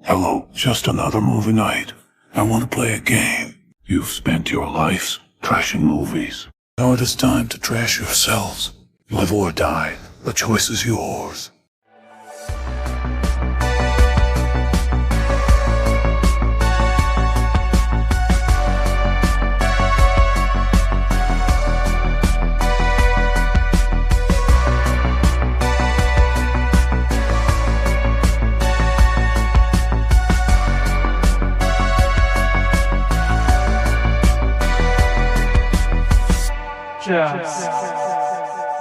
Hello, just another movie night. I want to play a game. You've spent your lives trashing movies. Now it is time to trash yourselves. Live or die. The choice is yours. Just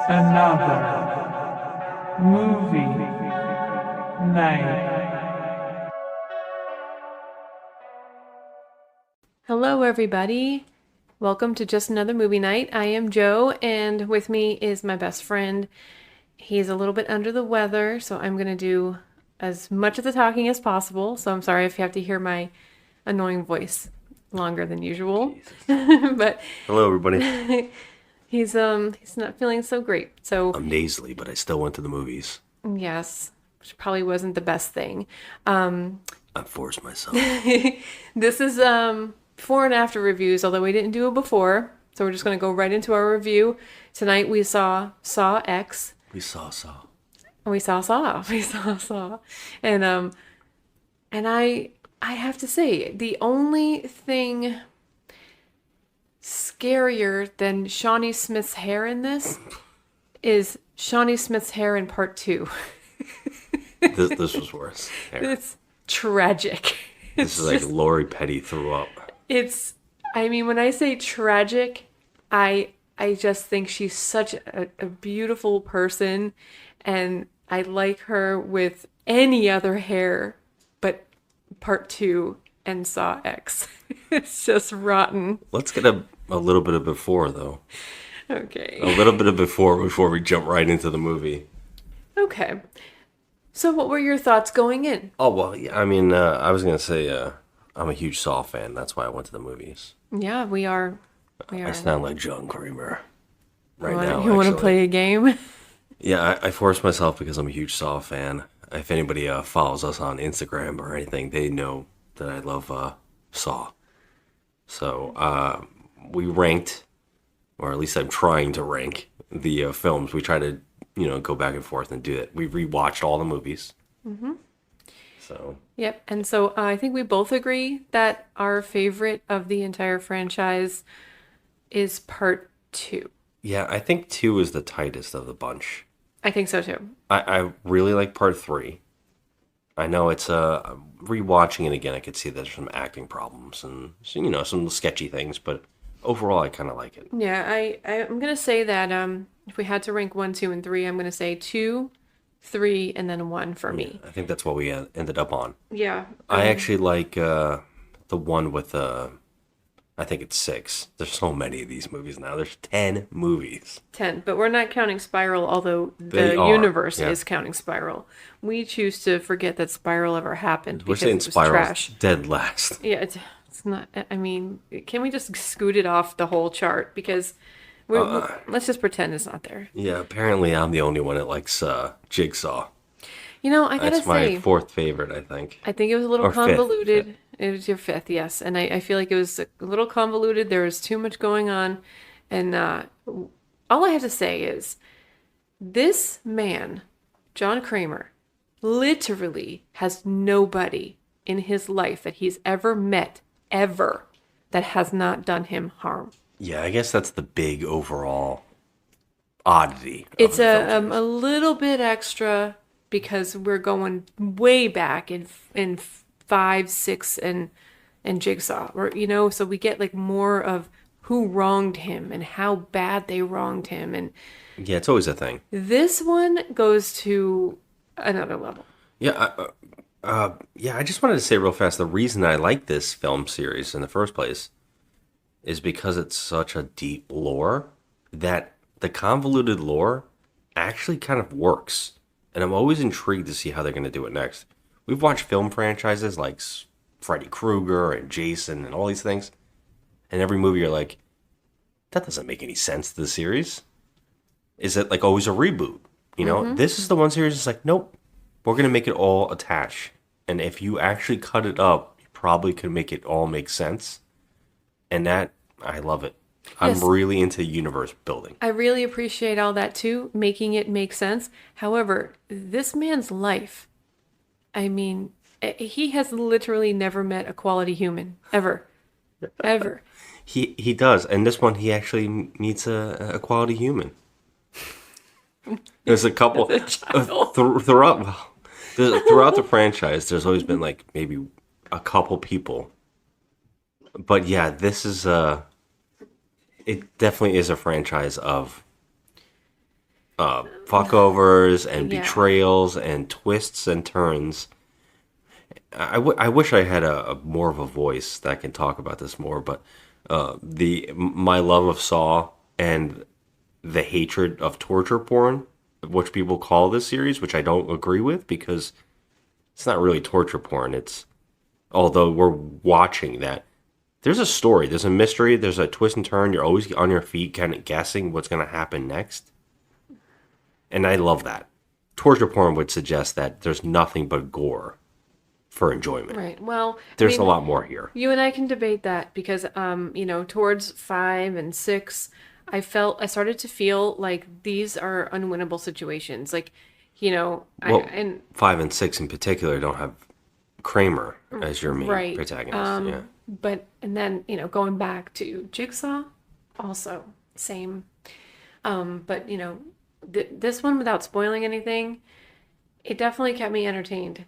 another movie night. Hello, everybody. Welcome to Just Another Movie Night. I am Joe, and with me is my best friend. He's a little bit under the weather, so I'm going to do as much of the talking as possible. So I'm sorry if you have to hear my annoying voice longer than usual. But hello, everybody. He's not feeling so great. So I'm nasally, but I still went to the movies. Yes, which probably wasn't the best thing. I forced myself. This is before and after reviews, although we didn't do it before. So we're just going to go right into our review. Tonight we saw Saw X. We saw Saw. We saw Saw. We saw Saw. And I have to say, the only thing scarier than Shawnee Smith's hair in this is Shawnee Smith's hair in part 2. This was worse. It's tragic. This is like Lori Petty threw up. When I say tragic, I just think she's such a beautiful person, and I like her with any other hair but part 2 and Saw X. It's just rotten. Let's get a little bit of before, though. Okay. A little bit of before we jump right into the movie. Okay. So what were your thoughts going in? Oh, well, yeah, I was going to say I'm a huge Saw fan. That's why I went to the movies. Yeah, we are. I sound like John Kramer now. You want to play a game? Yeah, I forced myself because I'm a huge Saw fan. If anybody follows us on Instagram or anything, they know that I love Saw. So we ranked, or at least I'm trying to rank the films. We try to, go back and forth and do it. We rewatched all the movies. Mm-hmm. So. Yep, and so I think we both agree that our favorite of the entire franchise is part 2. Yeah, I think 2 is the tightest of the bunch. I think so too. I really like part 3. I know it's rewatching it again. I could see there's some acting problems and some sketchy things, but overall, I kind of like it. Yeah, I'm gonna say that if we had to rank 1, 2, and 3, I'm gonna say 2, 3, and then 1 for me. I think that's what we ended up on. Yeah. I actually like the one with I think it's 6. There's so many of these movies now. There's 10 movies. 10, but we're not counting Spiral, although the universe is counting Spiral. We choose to forget that Spiral ever happened because it was trash. Dead last. Yeah, it's not. Can we just scoot it off the whole chart? Because let's just pretend it's not there. Yeah, apparently I'm the only one that likes Jigsaw. I gotta say, that's my 4th favorite, I think. I think it was a little convoluted. Fifth. It was your 5th, yes, and I feel like it was a little convoluted. There was too much going on, and all I have to say is, this man, John Kramer, literally has nobody in his life that he's ever met, that has not done him harm. Yeah, I guess that's the big overall oddity. It's a little bit extra because we're going way back in 5, 6, and Jigsaw, or so we get like more of who wronged him and how bad they wronged him, and yeah, it's always a thing. This one goes to another level. Yeah, I just wanted to say real fast, the reason I like this film series in the first place is because it's such a deep lore that the convoluted lore actually kind of works, and I'm always intrigued to see how they're going to do it next. We've watched film franchises like Freddy Krueger and Jason and all these things, and every movie you're like, that doesn't make any sense to the series. Is it like always a reboot? This is the one series that's like, nope, we're going to make it all attach And if you actually cut it up, you probably could make it all make sense. And that, I love it. Yes. I'm really into universe building. I really appreciate all that too, making it make sense. However, this man's life, I mean, he has literally never met a quality human, ever. Ever. He does. And this one, he actually meets a quality human. There's a couple throughout the franchise. There's always been like maybe a couple people, but yeah, this is it definitely is a franchise of fuckovers and Yeah. betrayals and twists and turns. I wish I had a more of a voice that can talk about this more, but my love of Saw and the hatred of torture porn, which people call this series, which I don't agree with because it's not really torture porn. It's although we're watching that. There's a story, there's a mystery, there's a twist and turn. You're always on your feet, kind of guessing what's going to happen next. And I love that. Torture porn would suggest that there's nothing but gore for enjoyment. Right. Well, There's a lot more here. You and I can debate that because, towards 5 and 6, I started to feel like these are unwinnable situations. Like, Well, 5 and 6 in particular don't have Kramer as your main right. protagonist. Yeah. But, and then, going back to Jigsaw, also same. But, this one, without spoiling anything, it definitely kept me entertained.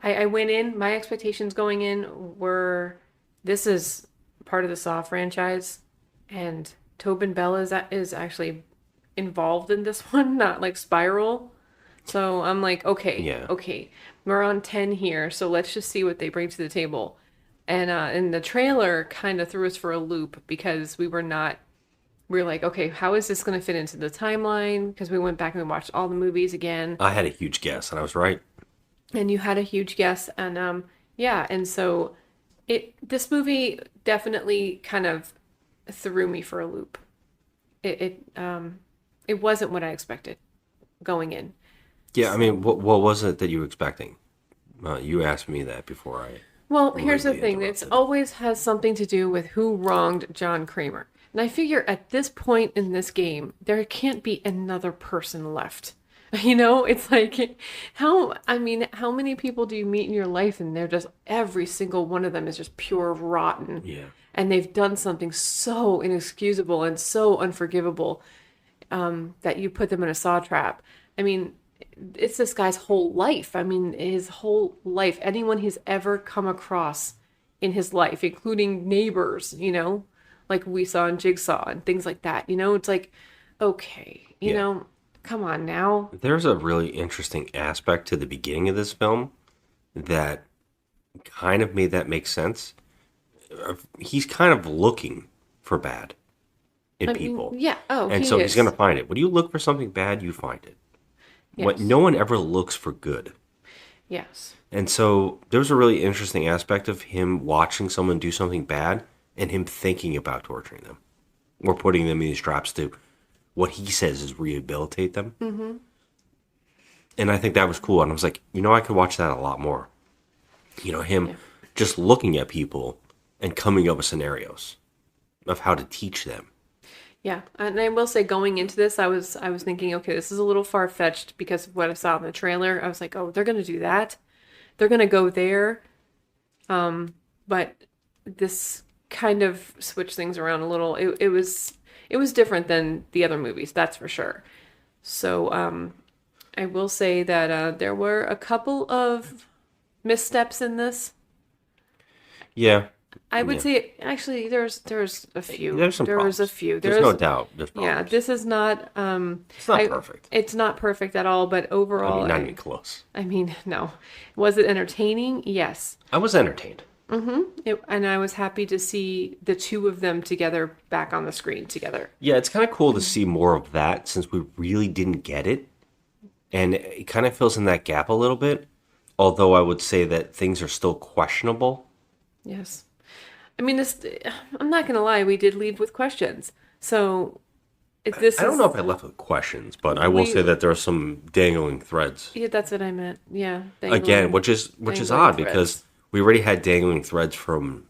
I went in, my expectations going in were, this is part of the Saw franchise, and Tobin Bell is actually involved in this one, not like Spiral. So I'm like, okay, we're on 10 here, so let's just see what they bring to the table. And the trailer kind of threw us for a loop because we were like, okay, how is this going to fit into the timeline? Because we went back and we watched all the movies again. I had a huge guess, and I was right. And you had a huge guess, and and so this movie definitely kind of threw me for a loop. It wasn't what I expected going in. Yeah, I mean, what was it that you were expecting? You asked me that before I. Well, here's the rudely thing. It's always has something to do with who wronged John Kramer. And I figure at this point in this game, there can't be another person left. It's like, how many people do you meet in your life and they're just, every single one of them is just pure rotten. Yeah. And they've done something so inexcusable and so unforgivable that you put them in a saw trap. I mean, it's this guy's whole life. I mean, his whole life, anyone he's ever come across in his life, including neighbors, like we saw in Jigsaw and things like that. It's like, okay, come on now. There's a really interesting aspect to the beginning of this film that kind of made that make sense. He's kind of looking for bad in people. Yeah. Oh, and so he's going to find it. When you look for something bad, you find it. Yes. No one ever looks for good. Yes. And so there's a really interesting aspect of him watching someone do something bad and him thinking about torturing them or putting them in these traps to what he says is rehabilitate them. Mm-hmm. And I think that was cool. And I was like, I could watch that a lot more. Him just looking at people and coming up with scenarios of how to teach them. Yeah, and I will say, going into this, I was thinking, okay, this is a little far-fetched because of what I saw in the trailer. I was like, oh, they're going to do that. They're going to go there. But this kind of switched things around a little. It was different than the other movies, that's for sure. So I will say that there were a couple of missteps in this. Yeah. I would say actually there's a few. There's some There was a problems. few. There's no doubt. There's problems. Yeah, this is not It's not perfect. It's not perfect at all, but overall Not even close. no. Was it entertaining? Yes. I was entertained. And I was happy to see the two of them together back on the screen together. Yeah, it's kind of cool to see more of that since we really didn't get it. And it kind of fills in that gap a little bit. Although I would say that things are still questionable. Yes. I mean, I'm not going to lie, we did leave with questions. So I don't know if I left with questions, but I will say that there are some dangling threads. Yeah, that's what I meant. Yeah. Again, which is dangling odd threads. because we already had dangling threads from,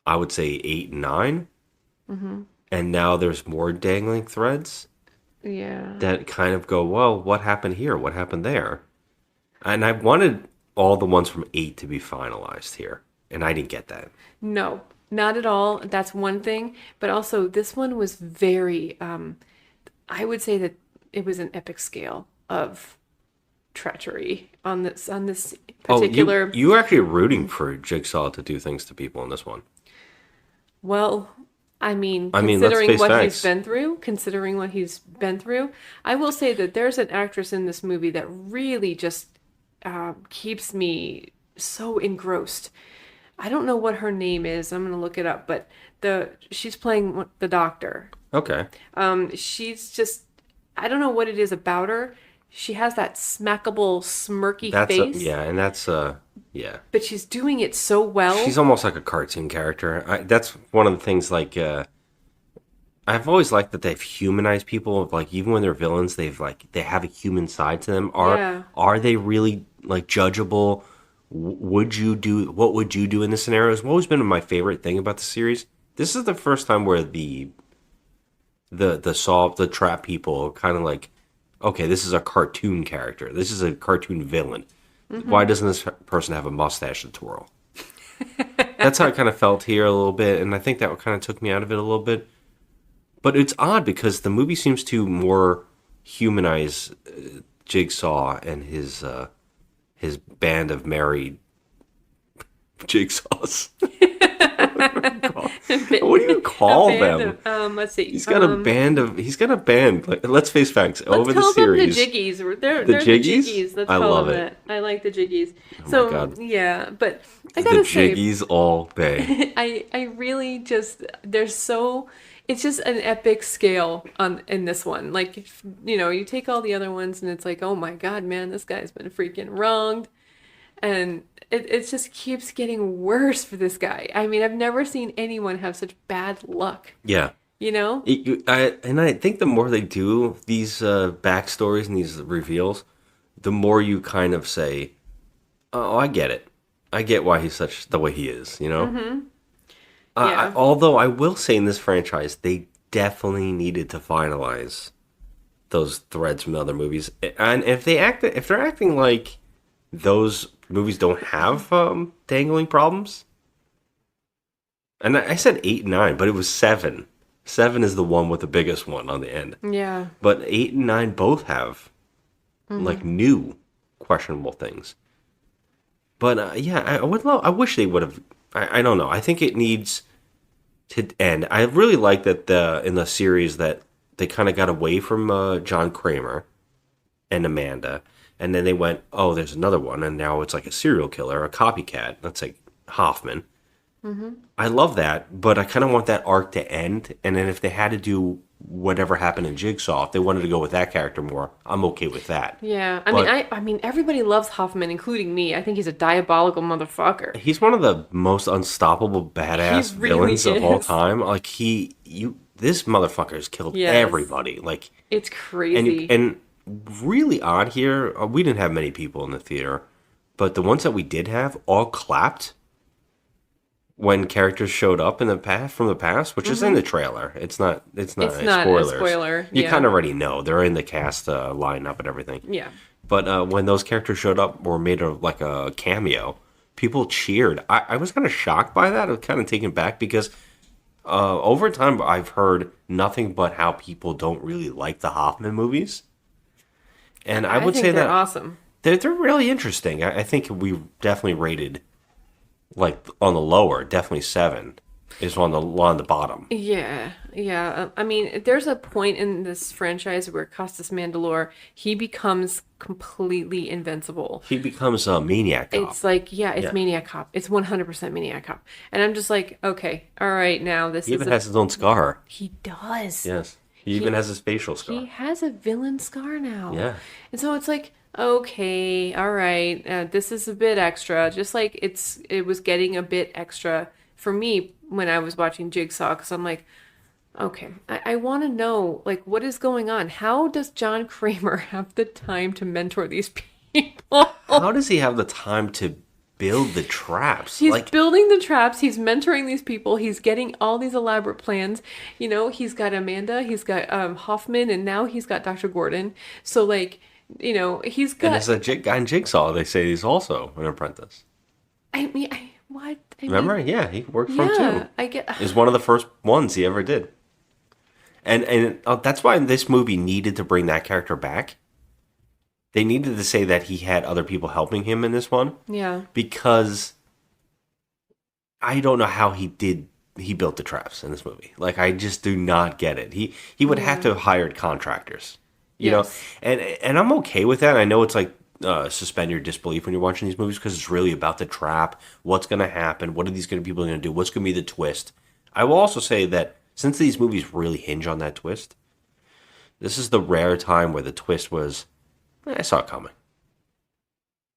I would say, 8 and 9. And now there's more dangling threads Yeah. that kind of go, well, what happened here? What happened there? And I wanted all the ones from 8 to be finalized here, and I didn't get that. No, not at all. That's one thing. But also, this one was very, I would say that it was an epic scale of treachery on this particular. Oh, you were actually rooting for Jigsaw to do things to people in this one. Well, I mean, let's considering face what facts. considering what he's been through, I will say that there's an actress in this movie that really just keeps me so engrossed. I don't know what her name is. I'm gonna look it up, but she's playing the doctor. Okay. She's just, I don't know what it is about her. She has that smackable, smirky That's face. yeah. But she's doing it so well. She's almost like a cartoon character. That's one of the things. Like, I've always liked that they've humanized people. Like, even when they're villains, they have a human side to them. Are they really like judgeable? What would you do in this scenario? It's always been my favorite thing about the series. This is the first time where the trap people kind of like, okay, this is a cartoon character. This is a cartoon villain. Why doesn't this person have a mustache to twirl? That's how it kind of felt here a little bit, and I think that kind of took me out of it a little bit. But it's odd because the movie seems to more humanize Jigsaw and his band of married Jigsaws. What do you call them? Let's see. He's got a band. Like, let's face facts. Over the series, the Jiggies. They're The the Jiggies? Jiggies. Let's I call love them it. that. I like the Jiggies. my God. Yeah, but I the gotta say, Jiggies all day. I really just it's just an epic scale in this one. Like, you take all the other ones and it's like, oh my God, man, this guy's been freaking wronged. And it just keeps getting worse for this guy. I mean, I've never seen anyone have such bad luck, Yeah. you know? I think the more they do these backstories and these reveals, the more you kind of say, "Oh, I get it. I get why he's such the way he is." You know. Mm-hmm. Yeah. Although I will say in this franchise, they definitely needed to finalize those threads from the other movies, and if they're acting like those movies don't have dangling problems. And I said 8 and 9, but it was 7. 7 is the one with the biggest one on the end. Yeah. But 8 and 9 both have like new questionable things. But yeah, I wish they would have. I don't know. I think it needs to end. I really like that in the series that they kind of got away from John Kramer and Amanda, and then they went, oh, there's another one, and now it's like a serial killer, a copycat. That's like Hoffman. I love that, but I kind of want that arc to end, and then if they had to do whatever happened in Jigsaw, if they wanted to go with that character more, I'm okay with that. Yeah. But- I mean, everybody loves Hoffman, including me. I think he's a diabolical motherfucker. He's one of the most unstoppable badass He really villains of all is. time. Like this motherfucker has killed Yes. everybody. Like, It's crazy. and really odd here. We didn't have many people in the theater, but the ones that we did have all clapped when characters showed up in the past from the past, which is in the trailer. It's not spoilers. a spoiler. You Yeah. kind of already know they're in the cast lineup and everything. Yeah. But when those characters showed up or made like a cameo, people cheered. I was kind of shocked by that. I was kind of taken back because over time I've heard nothing but how people don't really like the Hoffman movies. And I would think say they're that awesome. they're really interesting. I think we definitely rated like on the lower, definitely 7 is on the bottom. Yeah, yeah. I mean, there's a point in this franchise where Costas Mandylor, he becomes completely invincible. He becomes a maniac cop. It's like, it's Yeah. Maniac Cop. It's 100% Maniac Cop. And I'm just like, okay, all right, now this He is even has his own scar. He does. Yes. He even has his facial scar. He has a villain scar now. Yeah. And so it's like, okay, all right, this is a bit extra. Just like it was getting a bit extra for me when I was watching Jigsaw, because I'm like, Okay, I want to know, like, what is going on? How does John Kramer have the time to mentor these people? How does he have the time to build the traps? He's Like, building the traps, he's mentoring these people, he's getting all these elaborate plans. You know, he's got Amanda, he's got Hoffman, and now he's got Dr. Gordon. So, like, you know, he's and got. there's a guy in Jigsaw. They say he's also an apprentice. I mean, what? I Remember? mean, Yeah, he worked for him yeah, too. I get. He's one of the first ones he ever did. And that's why this movie needed to bring that character back. They needed to say that he had other people helping him in this one Yeah. because I don't know how he built the traps in this movie. Like, I just do not get it. He would have to have hired contractors, you know, Yes. and I'm okay with that. I know it's like suspend your disbelief when you're watching these movies because it's really about the trap. What's going to happen? What are these people going to do? What's going to be the twist? I will also say that since these movies really hinge on that twist, this is the rare time where the twist was, I saw it coming.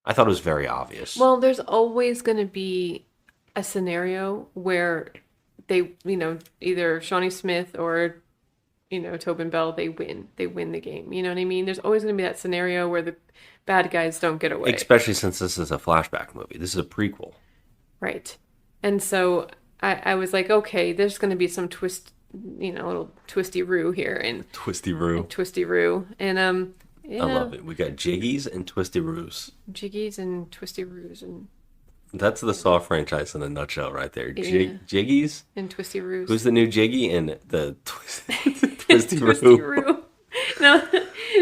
I thought it was very obvious. Well, there's always going to be a scenario where they, you know, either Shawnee Smith or, you know, Tobin Bell, they win. They win the game. You know what I mean? There's always going to be that scenario where the bad guys don't get away. Especially since this is a flashback movie. This is a prequel. Right. And so I was like, okay, there's going to be some twist, you know, little twisty-roo here and Twisty-roo. twisty-roo. And, I love it. We got Jiggies and Jiggies Twisty-roos. and twisty-roos and That's the Saw franchise in a nutshell right there. Yeah. Jiggies? twisty-roos. Who's the new Jiggy? And the Twisty-roo. Twisty-roo. No.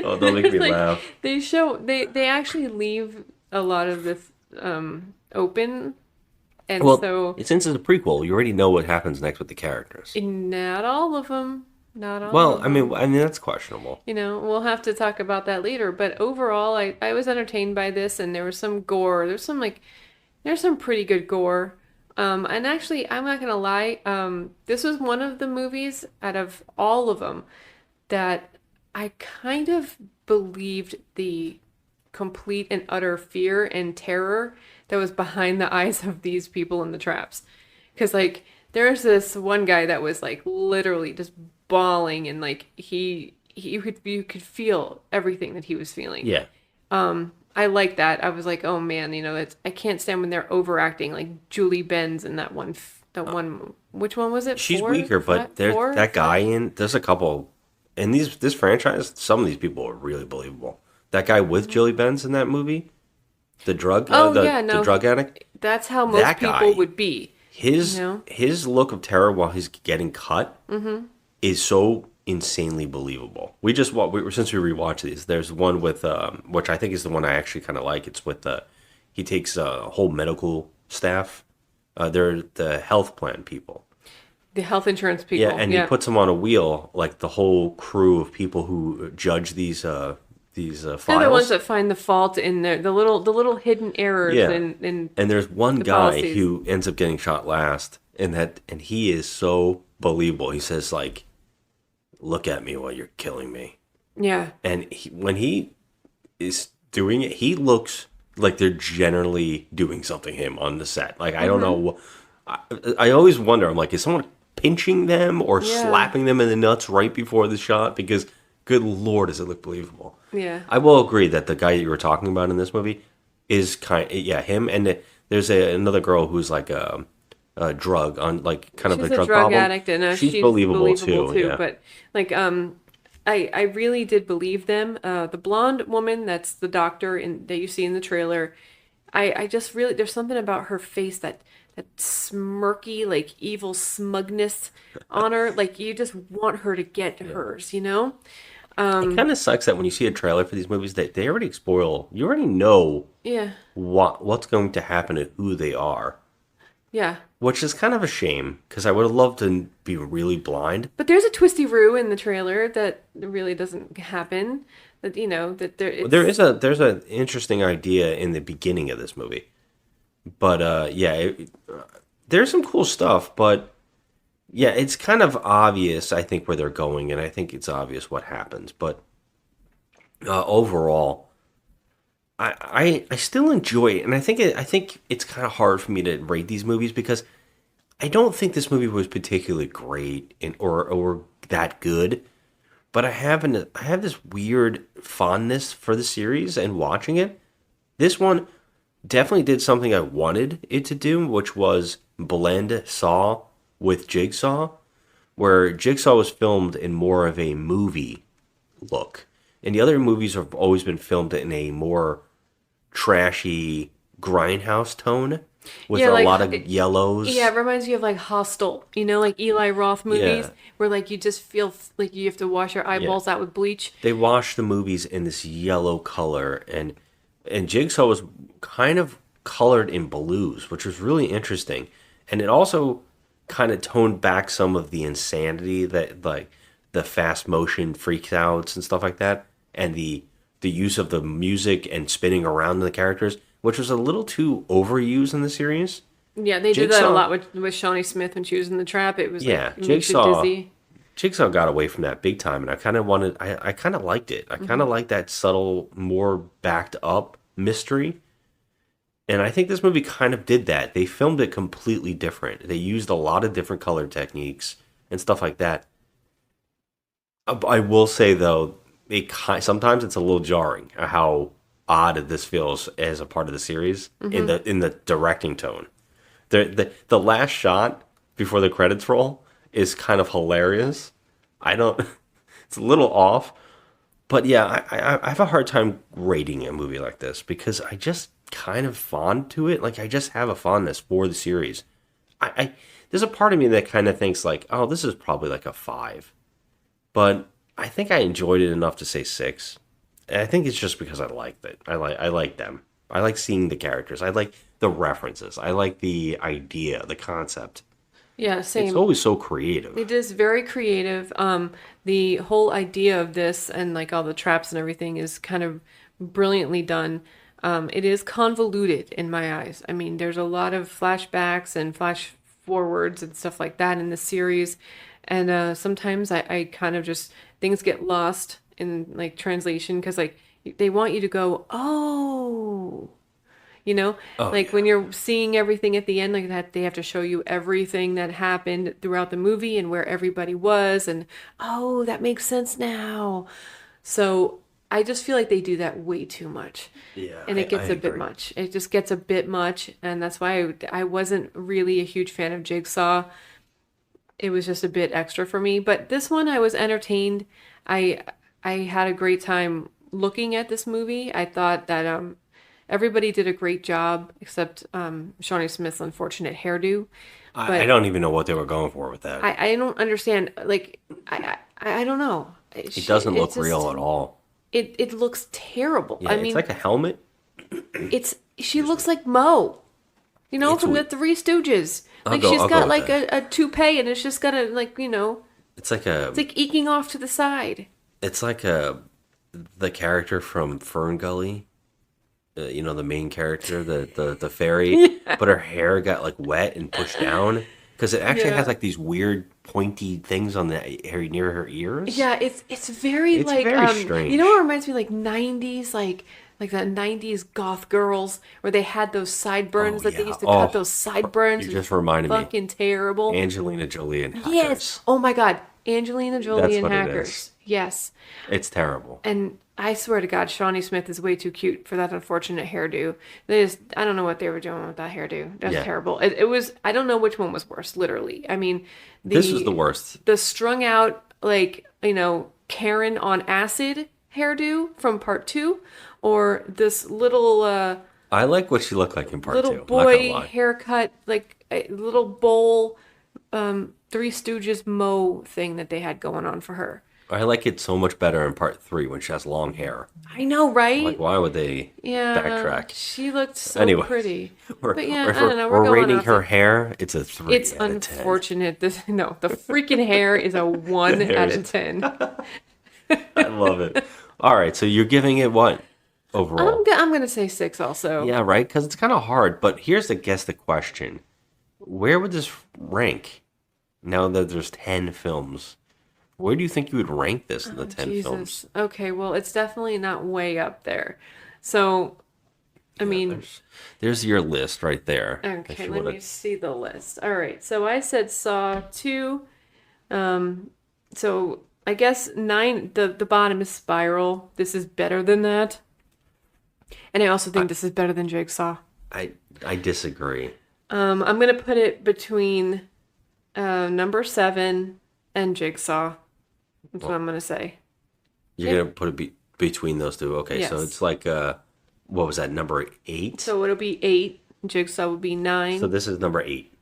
Oh, don't make me Like, laugh. they actually leave a lot of this open, and Well, so since it's a prequel, you already know what happens next with the characters. not all of them, not all Well, of I them. mean that's questionable. You know, we'll have to talk about that later, but overall I was entertained by this, and there was some gore. There's some pretty good gore. And actually, I'm not gonna lie, this was one of the movies out of all of them that I kind of believed the complete and utter fear and terror that was behind the eyes of these people in the traps. Because, like, there's this one guy that was, like, literally just bawling, and, like, you could feel everything that he was feeling. Yeah. I like that. I was like, oh man, you know, I can't stand when they're overacting, like Julie Benz in that one, which one was it? She's Four? weaker, but there's Four? that guy there's a couple in this franchise, some of these people are really believable. That guy with Julie Benz in that movie, the drug the drug addict, That's how most that guy, people would be. his You know? his look of terror while he's getting cut is so insanely believable. Since we rewatched these, there's one with which I think is the one I actually kind of like. It's with he takes a whole medical staff. They're the health plan people. The health insurance people. Yeah, and he puts them on a wheel, like the whole crew of people who judge these files. They're the ones that find the fault in the little hidden errors Yeah. in And there's one the guy policies. who ends up getting shot last, and he is so believable. He says like, "Look at me while you're killing me," Yeah. and when he is doing it, he looks like they're generally doing something to him on the set. Like I don't know. I always wonder. I'm like, is someone pinching them or Yeah. slapping them in the nuts right before the shot? Because good lord, does it look believable? Yeah. I will agree that the guy that you were talking about in this movie is him. And there's another girl who's like a drug on like kind She's of a a drug drug problem. addict, and she's believable too. Yeah. But like, I really did believe them. The blonde woman, that's the doctor that you see in the trailer. I just really, there's something about her face that smirky, like evil smugness on her. Like you just want her to get hers, you know? It kind of sucks that when you see a trailer for these movies, they already spoil. You already know Yeah. what's going to happen and who they are, Yeah. which is kind of a shame because I would have loved to be really blind. But there's a twisty-roo in the trailer that really doesn't happen. That, you know, that There's an interesting idea in the beginning of this movie, but there's some cool stuff. But yeah, it's kind of obvious, I think, where they're going, and I think it's obvious what happens. But overall, I still enjoy it, and I think it's kind of hard for me to rate these movies because I don't think this movie was particularly great or that good, but I have this weird fondness for the series and watching it. This one definitely did something I wanted it to do, which was blend Saw with Jigsaw, where Jigsaw was filmed in more of a movie look. And the other movies have always been filmed in a more trashy grindhouse tone with Yeah, a like lot of yellows. yeah, it reminds me of like Hostel, like Eli Roth movies, Yeah. where like you just feel like you have to wash your eyeballs out with bleach. They washed the movies in this yellow color, and Jigsaw was kind of colored in blues, which was really interesting. And it also kind of toned back some of the insanity that like the fast motion freaks outs and stuff like that, and the use of the music and spinning around the characters, which was a little too overused in the series. Yeah, they did that a Jigsaw- lot with Shawnee Smith when she was in the trap. It was Yeah, like it makes you Jigsaw. dizzy. Jigsaw got away from that big time, and I kind of wanted, I kind of liked it. I kind of liked that subtle, more backed up mystery. And I think this movie kind of did that. They filmed it completely different. They used a lot of different color techniques and stuff like that. I will say though, sometimes it's a little jarring how odd this feels as a part of the series in the directing tone. The last shot before the credits roll is kind of hilarious. I don't. It's a little off, but yeah, I have a hard time rating a movie like this because I just kind of fond to it. Like I just have a fondness for the series. I there's a part of me that kind of thinks like, oh, this is probably like a 5, but I think I enjoyed it enough to say 6. And I think it's just because I liked it. I like them. I like seeing the characters. I like the references. I like the idea, the concept. Yeah, It's same. always so creative. It is very creative. The whole idea of this and like all the traps and everything is kind of brilliantly done. It is convoluted in my eyes. I mean, there's a lot of flashbacks and flash forwards and stuff like that in the series. And sometimes I kind of just, things get lost in like translation because like they want you to go, oh. Oh, Like yeah. when you're seeing everything at the end like that, they have to show you everything that happened throughout the movie and where everybody was, and oh, that makes sense now. So I just feel like they do that way too much. Yeah, And it I gets a bit agree. much. It just gets a bit much, and that's why I wasn't really a huge fan of Jigsaw. It was just a bit extra for me, but this one I was entertained. I I had a great time looking at this movie. I thought that everybody did a great job except Shawnee Smith's unfortunate hairdo. I But don't even know what they were going for with that. I don't understand. Like I don't know. It doesn't look real at all. It looks terrible. Yeah, I it's mean, like a helmet. she looks like Mo. It's From the weird. Three Stooges. Like I'll she's go got with like that. a toupee and it's just got a It's like a. it's like eking off to the side. It's like the character from Fern Gully. The main character, the fairy, but her hair got like wet and pushed down because it actually Yeah. has like these weird pointy things on the hair near her ears. Yeah, it's very It's like very strange. you know what reminds me like 90s like the 90s goth girls where they had those sideburns Oh, that they yeah. used to Oh, cut those sideburns. you It just was reminded me. fucking terrible. Angelina Jolie and Hackers. Yes. Oh my God. Angelina Jolie That's and what it Hackers. is. Yes. It's terrible. And I swear to God, Shawnee Smith is way too cute for that unfortunate hairdo. I don't know what they were doing with that hairdo. That's Yeah. terrible. It was, I don't know which one was worse, literally. I mean, This was the worst. The strung out, like, Karen on acid hairdo from part 2, or this little, I like what she looked like in part little 2. Not boy gonna lie. haircut, like a little bowl, Three Stooges Mo thing that they had going on for her. I like it so much better in part 3 when she has long hair. I know, right? Like, why would they Yeah, backtrack? she looked so Anyway, pretty. We're, But yeah, we're, I don't know. we're going rating off her it. hair. It's a 3 It's out of 10. unfortunate. The freaking hair is a 1 hair out is- of 10. I love it. All right, so you're giving it what overall? I'm gonna say 6 also. Yeah, right. Because it's kind of hard. But here's the question: where would this rank? Now that there's 10 films, where do you think you would rank this in the 10 films? Jesus. Okay, well, it's definitely not way up there. So I mean, there's your list right there. If okay, you let wanna- me see the list. All right, so I said Saw 2. So I guess 9, the bottom is Spiral. This is better than that. And I also think this is better than Jigsaw. I disagree. I'm going to put it between number 7 and Jigsaw. That's what I'm going to say. You're gonna put it between those two. Okay, so Yes. it's like what was that, number 8? So it'll be 8. Jigsaw would be 9. So this is number 8.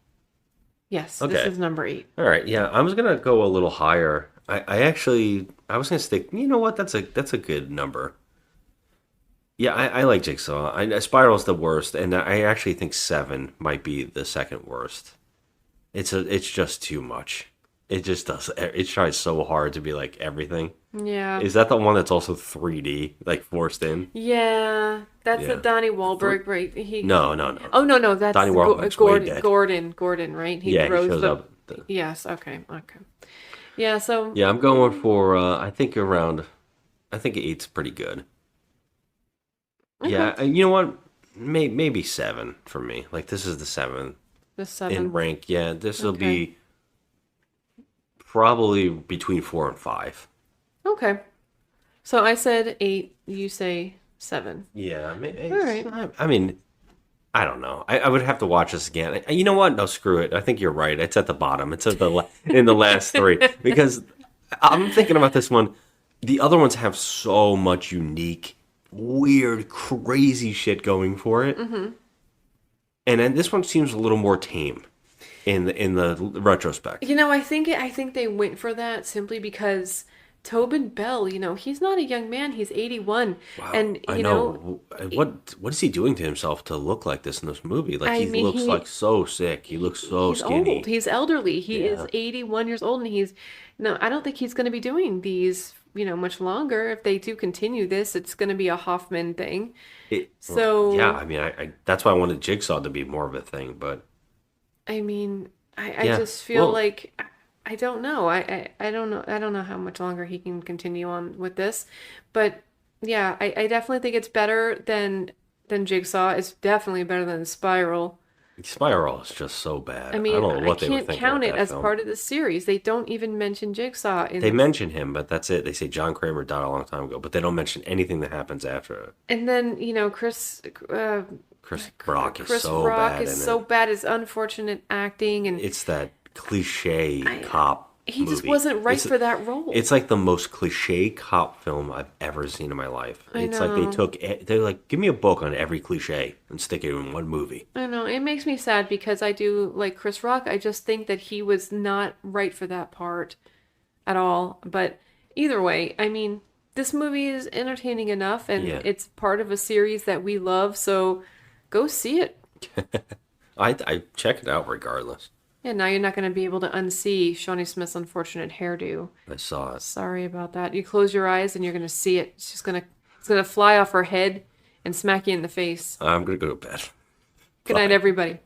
Yes, Okay. this is number 8. All right, yeah, I was gonna go a little higher. I was gonna stick. You know what? That's a good number. Yeah, I like Jigsaw. Spiral's the worst, and I actually think 7 might be the second worst. It's just too much. It just does. It tries so hard to be like everything. Yeah. Is that the one that's also 3D, like forced in? Yeah, that's Yeah. the Donnie Wahlberg, right? No. Oh no, that's Donnie Wahlberg's way dead. Gordon, right? Yeah, he throws shows up. Yes, okay. Yeah, so Yeah, I'm going for. I think 8's pretty good. Yeah, and you know what? Maybe 7 for me. Like this is the 7th the in 7. rank. Yeah, this will Okay. be probably between 4 and 5. Okay. So I said 8, you say 7. Yeah, All right. I mean, I don't know. I would have to watch this again. You know what? No, screw it. I think you're right. It's at the bottom. It's at in the last 3 because I'm thinking about this one. The other ones have so much unique, weird, crazy shit going for it, and then this one seems a little more tame in the retrospect. You know, I think they went for that simply because Tobin Bell, he's not a young man. He's 81. Wow, And, I know. What is he doing to himself to look like this in this movie? Like, I he mean, looks like so sick. He looks so he's skinny. old. He's elderly. He is Yeah. 81 years old, and no, I don't think he's going to be doing these, much longer. If they do continue this, it's going to be a Hoffman thing. So yeah, I mean, I that's why I wanted Jigsaw to be more of a thing, but I mean, I Yeah, just feel well- like I don't know. I don't know. I don't know how much longer he can continue on with this, but yeah, I definitely think it's better than Jigsaw. It's definitely better than Spiral. Spiral is just so bad. I mean, don't know I what they were can't thinking count with it that as film. part of the series. They don't even mention Jigsaw in They this. mention him, but that's it. They say John Kramer died a long time ago, but they don't mention anything that happens after it. And then Chris Chris Rock is Chris so Rock bad is in so it. bad. His unfortunate acting, and It's that cliche cop he just movie. wasn't right It's- for that role. It's like the most cliche cop film I've ever seen in my life. I It's like they know. took, they're like, give me a book on every cliche and stick it in one movie. I know, it makes me sad because I do like Chris Rock. I just think that he was not right for that part at all. But either way, I mean, this movie is entertaining enough, and Yeah. it's part of a series that we love. So go see it. I check it out regardless. Yeah, now you're not going to be able to unsee Shawnee Smith's unfortunate hairdo. I saw it. Sorry about that. You close your eyes and you're going to see it. It's going to fly off her head and smack you in the face. I'm gonna go to bed. Good night, everybody.